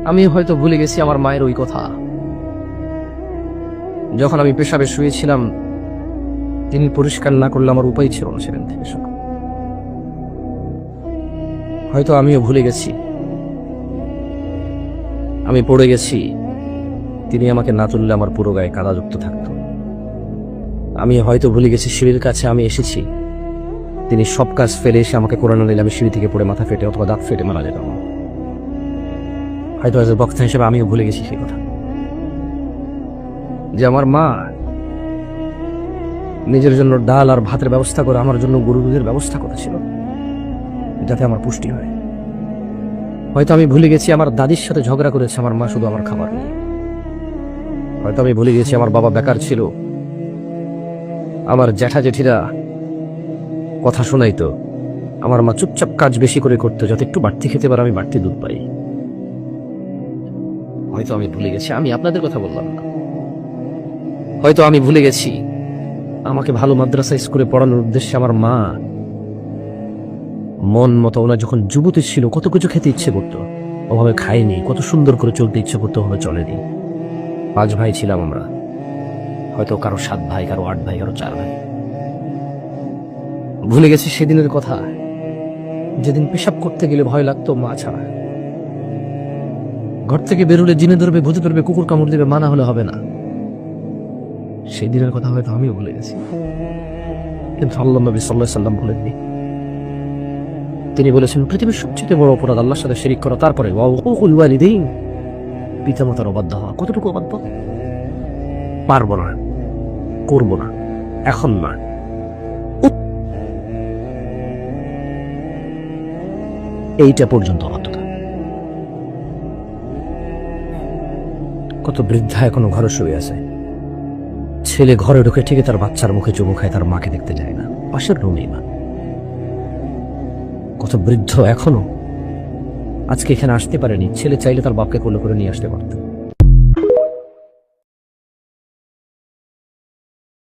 আমি হয়তো ভুলে গেছি আমার মায়ের ওই কথা, যখন আমি পেশাবে শুয়েছিলাম তিনি পরিষ্কার না করলে আমার উপায় ছিল না সেখান থেকে সব। হয়তো আমিও ভুলে গেছি, আমি পড়ে গেছি, তিনি আমাকে না তুললে আমার পুরো গায়ে কাদাযুক্ত থাকতো। আমি হয়তো ভুলে গেছি সিঁড়ির কাছে আমি এসেছি, তিনি সব কাজ ফেলে এসে আমাকে কোরআন নিলে আমি সিঁড়ি থেকে পড়ে মাথা ফেটে অথবা দাঁত ফেটে মারা যেতাম। হয়তো আজ বক্তা হিসেবে আমিও ভুলে গেছি সেই কথা, যে আমার মা নিজের জন্য ডাল আর ভাতের ব্যবস্থা করে আমার জন্য গরু দুধের ব্যবস্থা করেছিল যাতে আমার পুষ্টি হয়। হয়তো আমি ভুলে গেছি আমার দাদির সাথে ঝগড়া করেছে আমার মা শুধু আমার খাবার নিয়ে। হয়তো আমি ভুলে গেছি আমার বাবা বেকার ছিল, আমার জ্যাঠা জেঠিরা কথা শোনাইতো, আমার মা চুপচাপ কাজ বেশি করে করতো যাতে একটু বাড়তি খেতে পারে, আমি বাড়তি দুধ পাই। হয়তো আমি ভুলে গেছি, আমি আপনাদের কথা বললাম না, হয়তো আমি ভুলে গেছি আমাকে ভালো মাদ্রাসা স্কুলে পড়ানোর উদ্দেশ্যে আমার মা মন মতো, ওনার যখন যুবতী ছিল কত কিছু খেতে ইচ্ছে করতো, ওভাবে খাইনি, কত সুন্দর করে চলতে ইচ্ছে করতো, ওভাবে চলেনি। 5 ভাই ছিলাম আমরা, হয়তো কারো 7 ভাই, কারো 8 ভাই, কারো 4 ভাই। ভুলে গেছি সেদিনের কথা, যেদিন পেশাব করতে গেলে ভয় লাগতো মা ছাড়া। ঘর থেকে বেরোলে জিনে ধরবে, ভূতে ধরবে, কুকুর কামড় দেবে, মানা হলে হবে না। সেই দিনের কথা হয়তো আমিও ভুলে গেছি, কিন্তু আল্লাহ নবী সাল্লাল্লাহু আলাইহি সাল্লাম বলেননি। তিনি বলেছেন পৃথিবীর সবচেয়ে বড় অপরাধ আল্লাহর সাথে শিরিক করা, তারপরে ওয়াকুল ওয়ালিদাইন, পিতামাতার অবাধ্য হওয়া। কতটুকু অবাধ্য? পারবো না, করবো না, এখন না। এইটা পর্যন্ত অবাধ্যতা। কত বৃদ্ধা এখনো ঘরে শুয়ে আছে, ছেলে ঘরে ঢুকে ঠিকই তার বাচ্চার মুখে চুমু খায়, তার মাকে দেখতে যায় না, পাশের রুমেই মা। কত বৃদ্ধ এখনো আজকে এখানে আসতে পারেনি, ছেলে চাইলে তার বাপকে কোলে করে নিয়ে আসতে পারত।